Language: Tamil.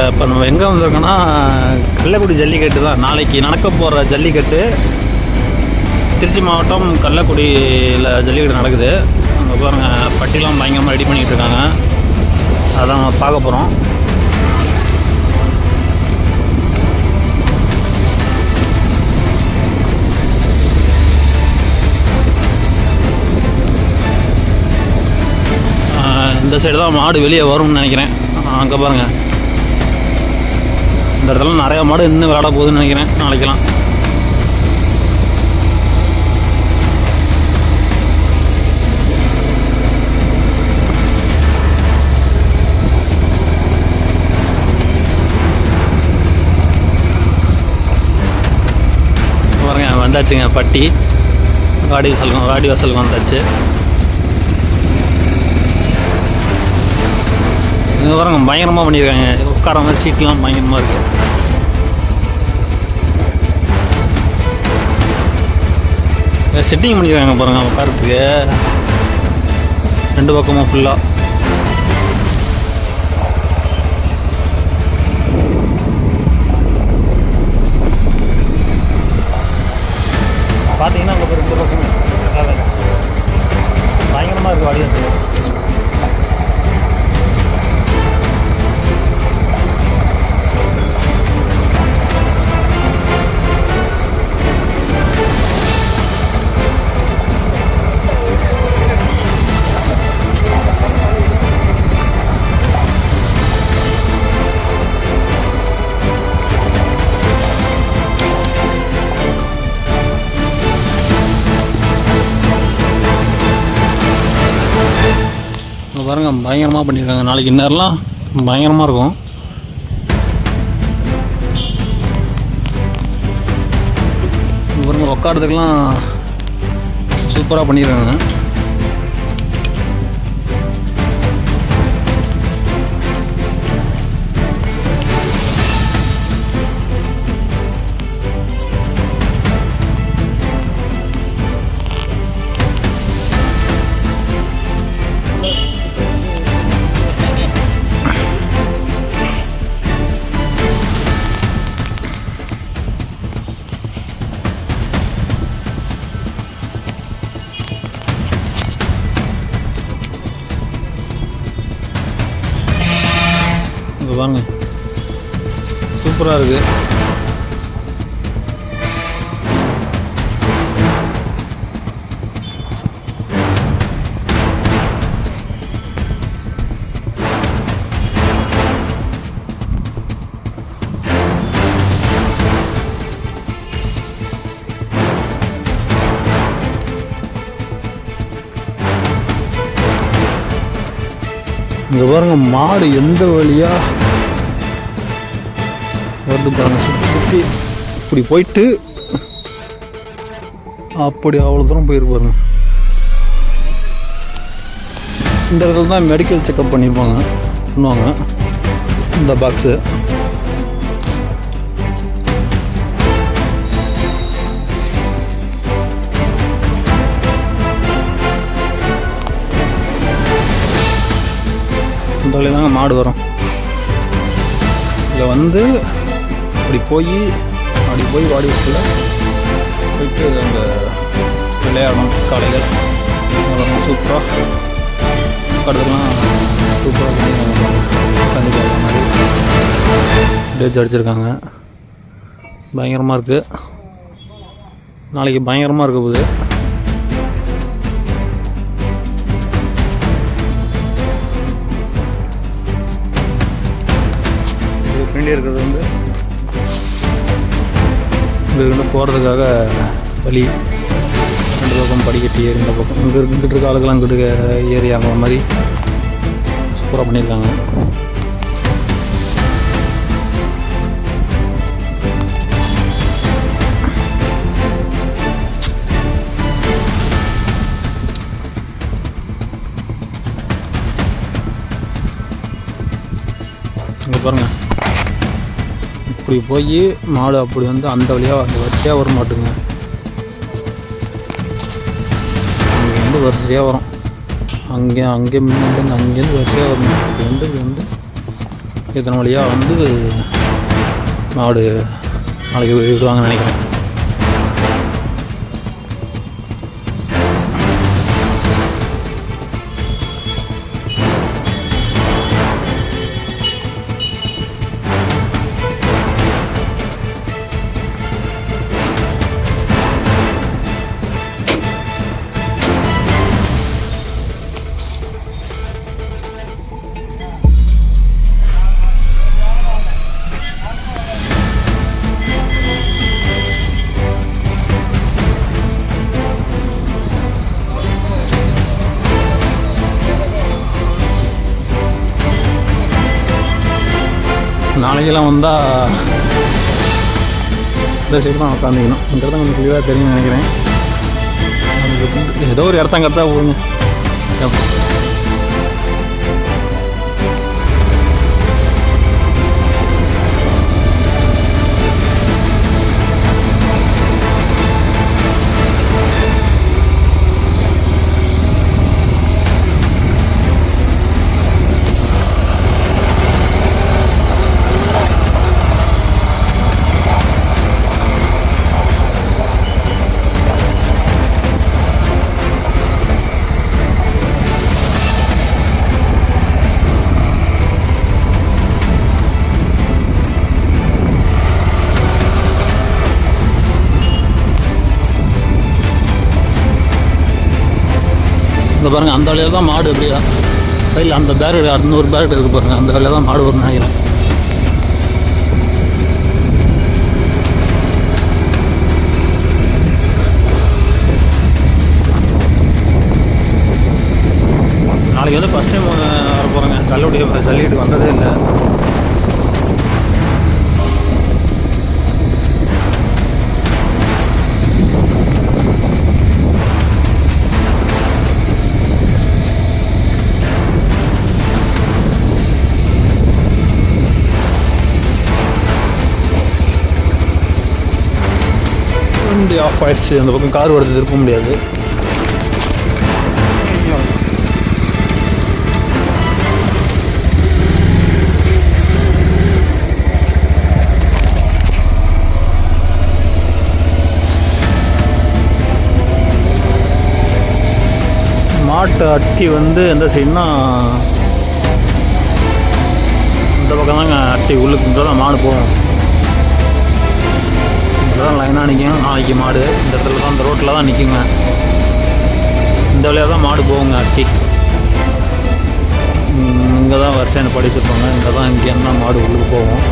இப்போ நம்ம எங்கே வந்திருக்கோன்னா கள்ளக்குடி ஜல்லிக்கட்டு தான். நாளைக்கு நடக்க போகிற ஜல்லிக்கட்டு திருச்சி மாவட்டம் கள்ளக்குடியில் ஜல்லிக்கட்டு நடக்குது. அங்கே பாருங்கள், பட்டிலாம் பயங்கரமாக ரெடி பண்ணிகிட்டு இருக்காங்க. அதான் நம்ம பார்க்க போகிறோம். இந்த சைடு தான் மாடு வெளியே வரும்னு நினைக்கிறேன். அங்கே பாருங்கள், இந்த இடத்துல நிறையா மாடு இன்னும் விளையாட போகுதுன்னு நினைக்கிறேன் நாளைக்கெல்லாம். பாருங்க, வந்தாச்சுங்க பட்டி. வாடி வாசலுக்கு வந்தாச்சு. இங்கே பாருங்க, பயங்கரமாக பண்ணியிருக்காங்க. உட்கார மாதிரி சீட்லாம் பயங்கரமாக இருக்குது. செட்டிங் பண்ணியிருக்காங்க பாருங்கள் உட்காரத்துக்கு, ரெண்டு பக்கமும் ஃபுல்லாக. பார்த்தீங்கன்னா அங்கே ரெண்டு பக்கம் பயங்கரமாக இருக்குது ஆடியன்ஸு. பாருங்க, பயங்கரமாக பண்ணியிருக்காங்க. நாளைக்கு இந்நேரம்லாம் பயங்கரமாக இருக்கும். பாருங்க, உட்காரத்துக்கெல்லாம் சூப்பராக பண்ணியிருக்காங்க. பாருங்க, சூப்பராக இருக்குது. இங்கே பாருங்க, மாடு எந்த வழியாக வருது பாருங்க. சுற்றி இப்படி போயிட்டு அப்படி அவ்வளோ தூரம் போயிருப்பாருங்க. இந்த இடத்துல தான் மெடிக்கல் செக்கப் பண்ணுவாங்க இந்த பாக்ஸு. இந்த வழியாக தாங்க மாடு வரும். இதில் வந்து அப்படி போய் வாடி வச்சுல போயிட்டு அந்த விளையாடும் காளைகள் சூப்பராக கடத்துலாம் சூப்பராக கண்டிப்பாக மாதிரி டேஜ் அடிச்சிருக்காங்க. பயங்கரமாக இருக்குது. நாளைக்கு பயங்கரமாக இருக்க போகுது. பின்னாடி இருக்கிறது வந்து இங்கே போகிறதுக்காக வழி. ரெண்டு பக்கம் படிக்கட்டு ஏறி இந்த பக்கம் இங்கிட்டு இருக்க ஆளுக்கெல்லாம் இங்கிட்டு ஏறி ஆகிற மாதிரி சூப்பராக பண்ணியிருக்காங்க. இங்கே பாருங்கள், இப்படி போய் மாடு அப்படி வந்து அந்த வழியாக அந்த வரிசையாக வர மாட்டுங்க. அங்கேருந்து வரிசையாக வரும். அங்கேருந்து வரிசையாக வரணும். இப்படி வந்து இதன் வழியாக வந்து மாடு நாளைக்கு விடுவாங்கன்னு நினைக்கிறேன். நாளைக்கெல்லாம் வந்தால் இந்த சைடு தான் உட்காந்துக்கணும். இந்த இடத்த கொஞ்சம் கிளியராக தெரியும்னு நினைக்கிறேன். ஏதோ ஒரு இடத்த கரெக்டாக போடுங்க. இந்த பாருங்கள், அந்த வழியாக தான் மாடு எப்படியா சைடில் அந்த பேரடு 600 பேரடு இருக்குது பாருங்கள். அந்த வழியாக தான் மாடு வரும்னு நினைக்கிறேன். நாளைக்கு வந்து ஃபஸ்ட் டைம் வர போகிறேங்க. கல்லுடைய ஜல்லிக்கட்டு வந்ததே இல்லை. வண்டி ஆஃப் ஆயிடுச்சு. அந்த பக்கம் கார் வருது, திருப்ப முடியாது. மாட்டு அட்டி வந்து எந்த சைடுனா இந்த பக்கம் தாங்க அட்டி உள்ளுக்கு தான் மாடு போகும். தான் லைனாக நிற்கும். நாளைக்கு மாடு இந்த இடத்துல தான், இந்த ரோட்டில் தான் நிற்குங்க. இந்த வழியாக தான் மாடு போகுங்க அட்டி. இங்கே தான் வரிசையான படிச்சிருப்பாங்க. இங்கே தான் இங்கே என்ன மாடு உள்ளுக்கு போகும்.